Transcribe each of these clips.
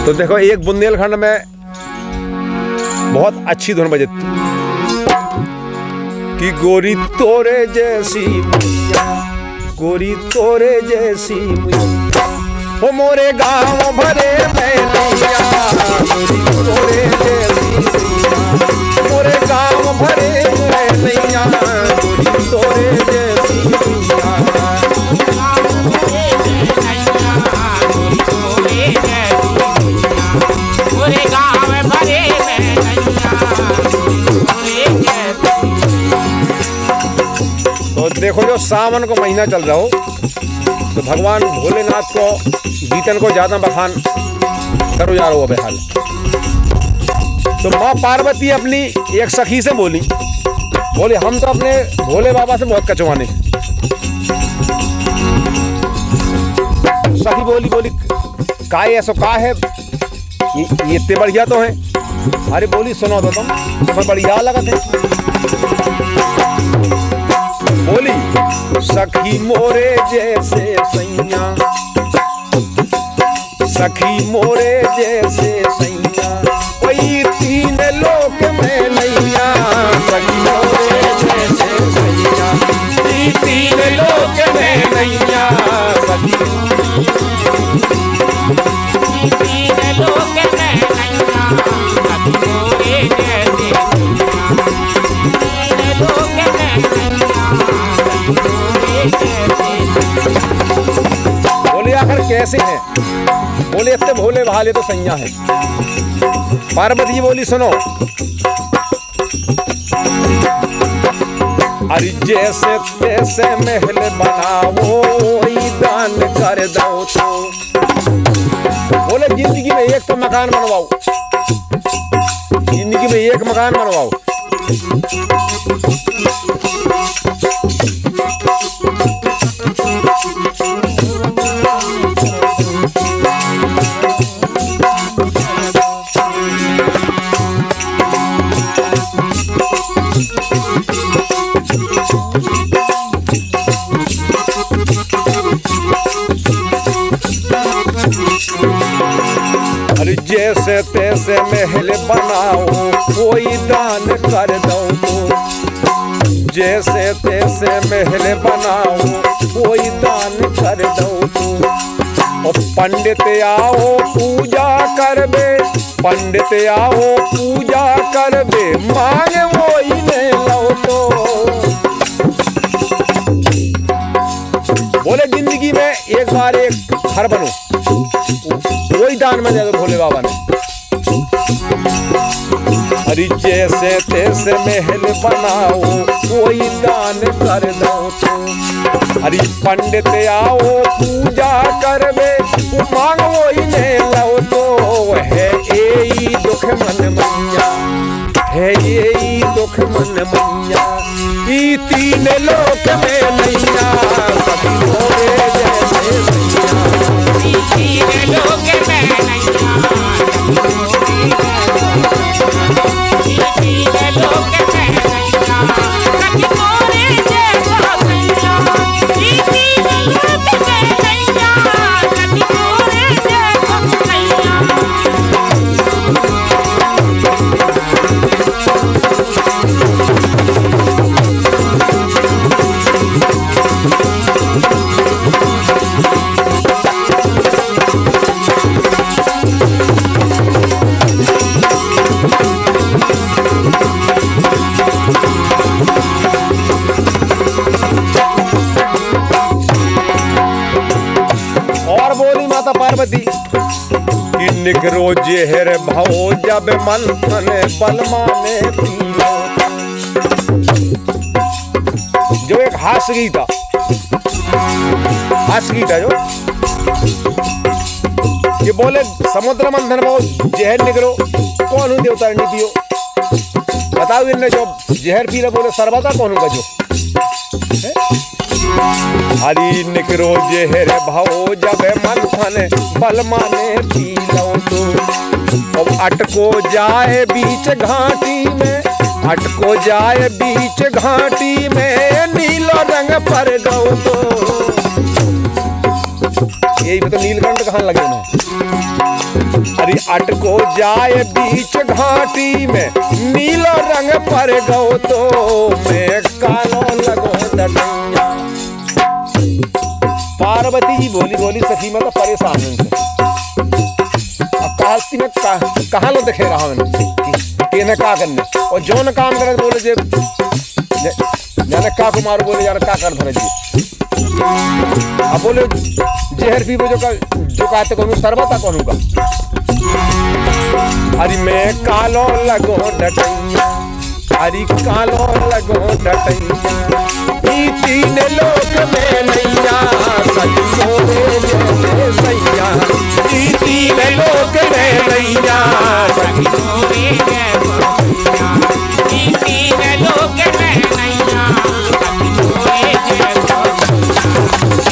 तो देखो एक बुंदेलखंड में बहुत अच्छी धुन बजती कि गोरी तोरे जैसी मैया, गोरी तोरे जैसी मैया, हो मोरे गाँव भरे में नैया, गोरी तोरे जैसी मैया, मोरे गाँव भरे में नैया, गोरी तोरे जैसी मैया। तो देखो जो सावन को महीना चल रहा हो तो भगवान भोलेनाथ को गीतन को ज्यादा बखान करो जा रहा हो बेहाल। तो माँ पार्वती अपनी एक सखी से बोली हम तो अपने भोले बाबा से बहुत कचवाने। सखी बोली का ऐसा का है ये इतने बढ़िया तो है। अरे बोली सुनो तो तुम्हें बढ़िया लगा थे। बोली सखी मोरे जैसे सैया, सखी मोरे जैसे सैया, कोई तीन लोक में नैया, सखी मोरे जैसे सैया, तीन लोक में नैया, सखी तीन लोक में नैया, सखी मोरे जैसे बोले आखिर कैसे हैं? बोले इतने भोले भाले तो सैया है। पार्वती बोली सुनो, अरे जैसे तैसे महल बनाओ दान कर दो तो। बोले जिंदगी में एक तो मकान बनवाओ, जिंदगी में एक मकान बनवाओ। अरे जैसे तैसे महल बनाओ कोई दान कर दो तो। जैसे तैसे महल बनाओ कोई दान कर दो तो। और पंडित आओ पूजा करबे, पंडित आओ पूजा करबे, मांग वही ले लो तो। बोले जिंदगी में एक बार एक घर बनो, वही दान में दे दो भोले बाबा ने। अरे जैसे तैसे महल बनाओ कोई दान कर दो तो। अरे पंडित आओ पूजा करबे, मांगो वही ले लो तो। है यही दुख मन मैया, है यही दुख मन मैया, ई तीन लोक में नैया, सखी मोरे जैसे सैया, ई तीन लोक में नैया, ई तीन लोक में नैया, सखी मोरे जैसे सैया, ई तीन लोक में नैया, सखी मोरे जैसे सैया। पार्वती कि निकरो जेहर भाओ जब मंथन बलमा में पियो। जो एक हास्य गीत था, हास्य गीत है जो ये बोले समुद्र मंथन भाओ जहर निकरो, कौन हूँ देवता नहीं पियो। बताओ इनने जो जहर पी रहे बोले सरबता कौन का जो है? हरी निकरो जेहर भाओ जब मंथन बलमा ने पी लो तो। अब अटको जाए बीच घाटी में, अटको जाए बीच घाटी में, नीलो रंग पर गो तो। यही तो नीलकंठ कहाँ लगे ना। अरे अटको जाए बीच घाटी में नीला रंग पर गो तो मैं कालो लगो डटैया। पार्वती जी बोली बोली सखी मैं तो परेशान हूं कहती में कहाँ लो दिखे रहा मैंने का करने और जो न काम करे बोले जे जाने का कुमार बोले यार का कर धरे जी। अब बोले जहर पी वो जो कहते कहूँ सरबता कहूँगा। अरे मैं कालो लगो डटैया, अरे कालो लगो डटैया, ई तीन लोक में नैया सखी मोरे जैसे सैया, ई तीन लोक में नैया सखी मोरे जैसे सैया, ई तीन लोक में नैया सखी मोरे जैसे,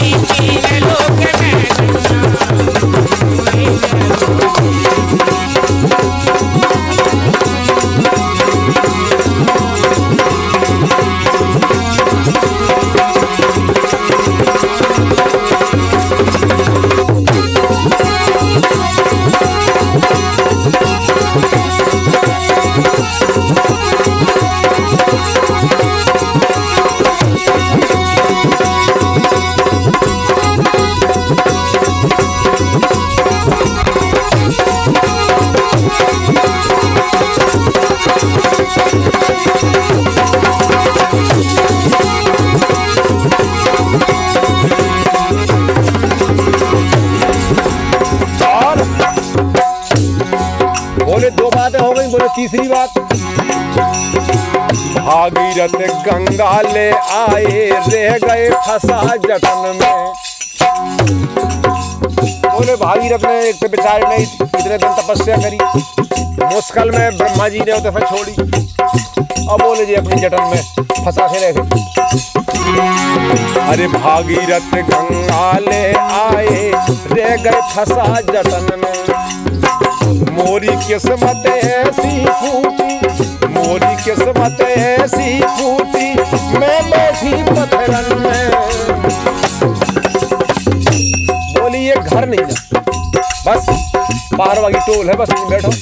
ई तीन लोक में तीसरी बात भागीरथ गंगा ले आए रह गए फंसा जटन में। बोले भागीरथ ने एक तो बेचारे ने इतने दिन तपस्या करी, मुश्किल में ब्रह्मा जी ने उसे छोड़ी, अब बोले जी अपनी जटन में फंसा के रह गए। अरे भागीरथ गंगा ले आए रह गए फंसा जटन में, मोरी किस्मत ऐसी फूटी, मोरी किस्मत ऐसी फूटी, मैं बैठी पत्थरन में। बोली ये घर नहीं ना, बस पारवा की टोल है, बस बैठो।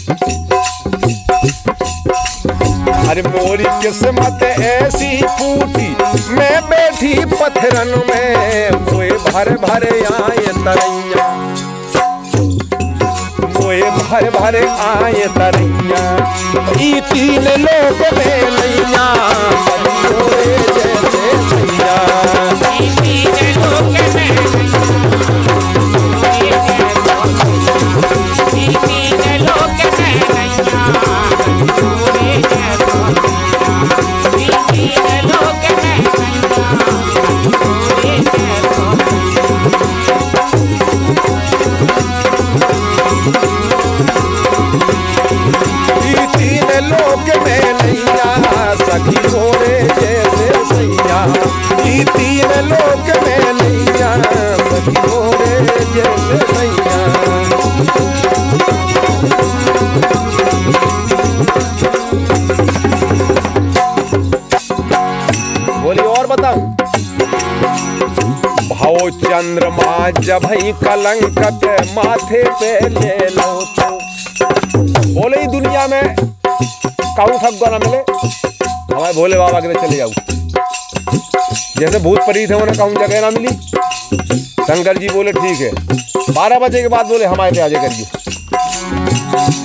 अरे मोरी किस्मत ऐसी फूटी, मैं बैठी पत्थरन में, मोए भर भर आए तरैया, भर भर आए तरैया, ई तीन लोक में नैया सखी मोरे जैसे सैया, ई तीन लोक में नैया, ई तीन लोक में नैया सखी मोरे जैसे सैया, ई तीन लोक में नैया सखी मोरे लोक में नैया सखी मोरे जैसे सैया, ई तीन लोक में नैया सखी मोरे जैसे सैया। बोली और बताऊं, भाव चंद्रमा जब ही कलंक माथे पे ले लो तो। बोले दुनिया में कहूँ ठग ना मिले, हमारे भोले बाबा के चले जाऊँ। जैसे भूत प्रीत है उन्हें कहूँ जगह ना मिली, शंकर जी बोले ठीक है 12 बजे के बाद बोले हमारे पे आ जाए करिए।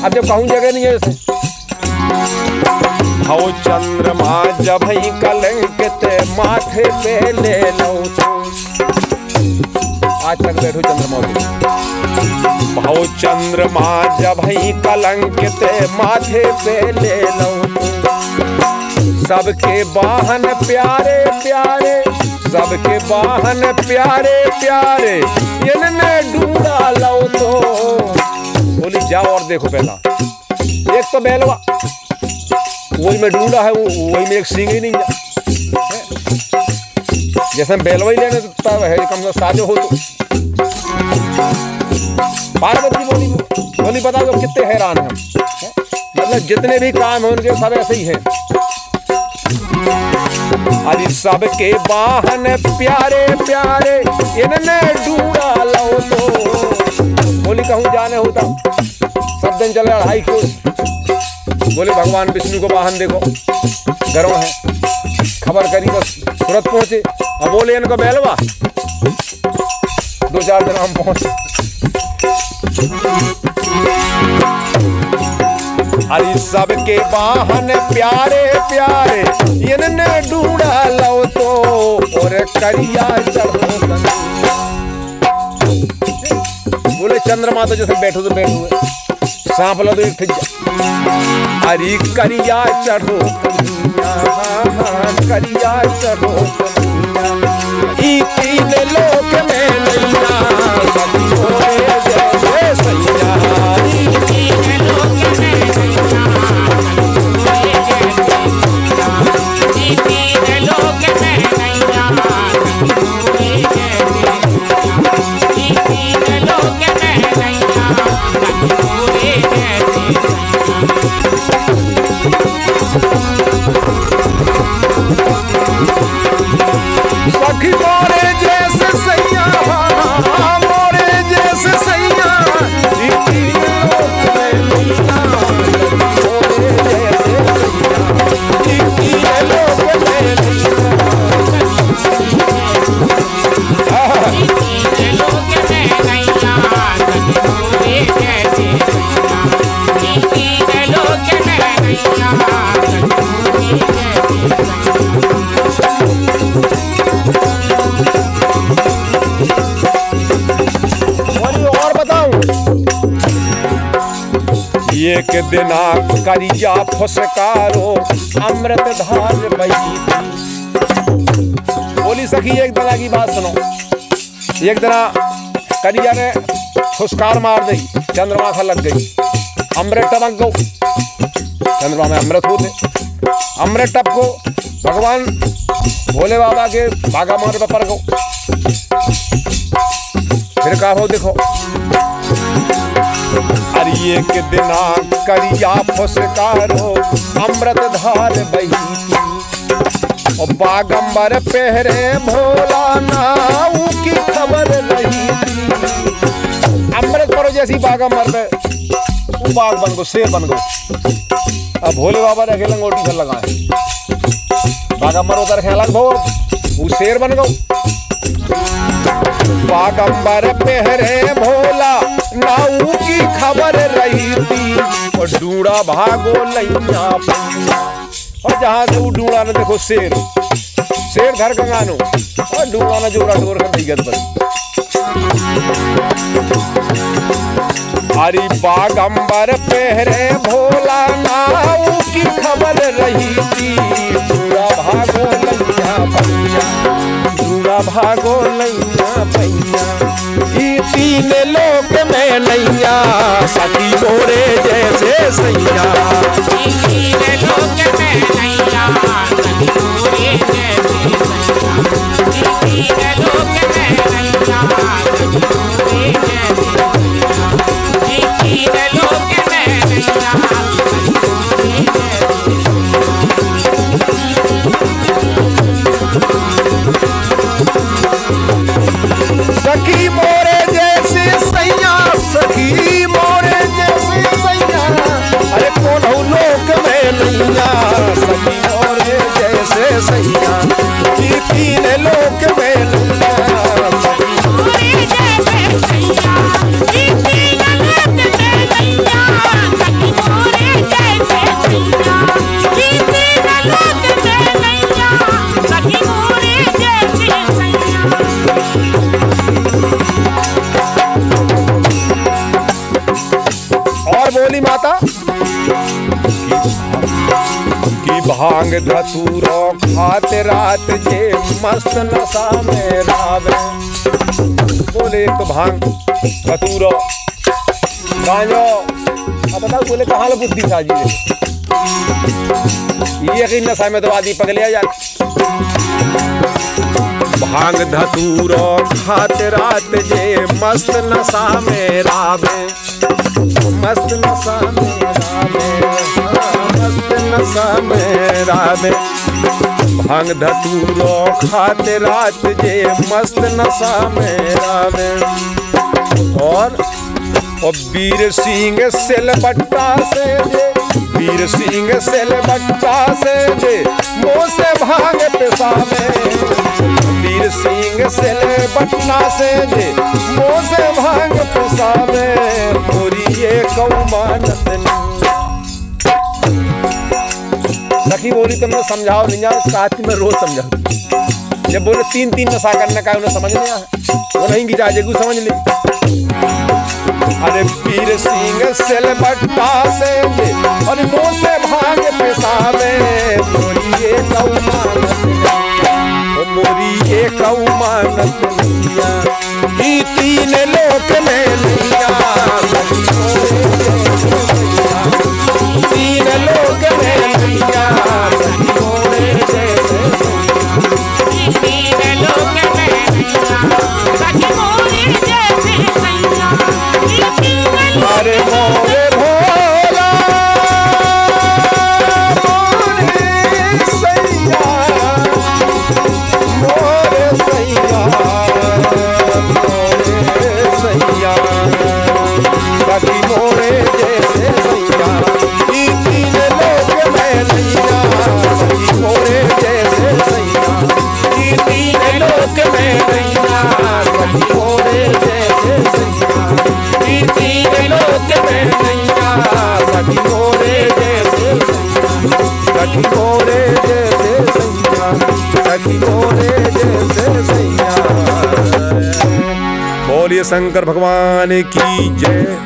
अब जब कहूँ जगह नहीं है वैसे, भाव चंद्रमा जब ही कलंकित माथे पे ले लो तो। आज तक बैठो चंद्रमा पे, भाव चंद्रमा जब ही कलंकित माथे पे ले लो तो। सबके वाहन प्यारे प्यारे, सबके वाहन प्यारे प्यारे, इनने ढूंढा लो तो। बोली जाओ और देखो पहला, एक तो बैलवा वही में ढूंढा है, वही में एक सींग ही नहीं है। जैसे बैलवा ही लेने तो है कम से साजो हो तो। पार्वती बोली बता दो कितने हैरान हैं, मतलब जितने भी काम हैं उनके सब ऐसे ही हैं। अरे सबके वाहन प्यारे प्यारे इनने ढूंढा लो तो। बोली कहूँ जाने होता सब दिन चले 2.5 कोस। बोले भगवान विष्णु को वाहन देखो घरों है, खबर करी बस तुरंत पहुंचे। अब बोले इनको बेलवा 2-4 दिन हम पहुंचे। अरे सबके वाहन प्यारे प्यारे इनने ढूंढा लो तो और करिया चढ़ो। बोले चंद्रमा तो जैसे बैठो तो बैठो, सांप लो तो एक अरे करिया चढ़ो करिया चढ़ो। ई 3 लोक में नैया जैसे सैया। सखी मोरे जैसे सैया मोरे जैसे सैया। एक दिना करिया फुसकारो अमृत धार बही। बोली सखी एक दिना की बात सुनो। एक दिना करिया ने फुसकार मार दी, चंद्रमा खा लग गई, अमृत टपक गो। चंद्रमा में अमृत होते, अमृत टप को भगवान भोले बाबा के भागा मार पर गो। फिर कहा हो देखो। अरे एक दिना करिया फुसकारो अमृत धार बही और बागंबर पहरे भोला नाऊ की खबर रही थी। अमृत परो जैसी बागंबर पे वो बाग बन गो, शेर बन गो। अब भोले बाबा ने लंगोटी घर लगाए, बागंबर उधर खेला भो वो शेर बन गो। बागंबर पहरे भोला नाऊ की खबर रही थी और ढूंढा भागो लैया। और जहां से वो ढूंढा ना देखो शेर धर गंगानो और ढूंढा ना जोरा टोर कर दिगत पर। अरे बागंबर पहरे भोला नाऊ की खबर रही थी। ढूंढा भागो लैया भैया, ढूंढा भागो लैया भैया। 3 लोक में नैया सखी मोरे जैसे सैया। 3 लोक में नैया सखी मोरे जैसे सैया। 3 लोक में नैया सखी मोरे जैसे सैया। 3 लोक में नैया सखी मोरे जैसे सखी मोरे जैसे सैया, सखी मोरे जैसे सैया। अरे कौन हो लोक में नैया सखी मोरे जैसे सैया। 3 लोक में नैया सखी मोरे जैसे सैया। 3 लोक में नैया सखी मोरे जैसे सैया। 3 लोक में नैया सखी मोरे जैसे सैया। और बोली माता की भांग धतूरो खाते रात जे मस्त नशा में रावे। बोले एक तो भांग धतूरो गांजो। अब बताओ बोले कहाँ लो बुद्धि साजी है ये कि नशा में तो आदमी पगले जाते। भांग धतूरो खाते रात जे मस्त नशा में रावे। मस्त नशा में रावे, मस्त नशा में रावे। भांग धतूरो खाते रात जे मस्त नशा में रावे। और वीर सिंह सिलबट्टा से जे, वीर सिंह सिलबट्टा से जे मुँह से भांग पिसावे। वीर सिंह सिलबट्टा से जे मुँह से भांग पिसावे। मोरी ये कौमानत सखी बोली तुमने समझाओ नहीं जाओ, काती में रोज समझाओ। जब बोले 3 नशा करने का उन्हें समझ नहीं आया, वो नहीं गिरा जेगू समझ ली। अरे वीर सिंह सिलबट्टा से जे और मुँह से भांग पिसावे। मोरी ये कौमानत, मोरी ये कौमानत नैया, ई 3 लोक में नैया। 3 लोक में नैया, मोरे जैसे अरे मोरे भोला मोरे सैया, मोरे सैया, मोरे सैया, सखी मोरे जैसे सैया, ई 3 लोक में नैया। सखी मोरे जैसे सैया, ई 3 लोक में नैया। सखी मोरे जैसे सैया, ई 3 लोक में नैया। सखी मोरे जैसे सैया, सखी मोरे जैसे सैया, सखी मोरे जैसे सैया। बोलिए शंकर भगवान की जय।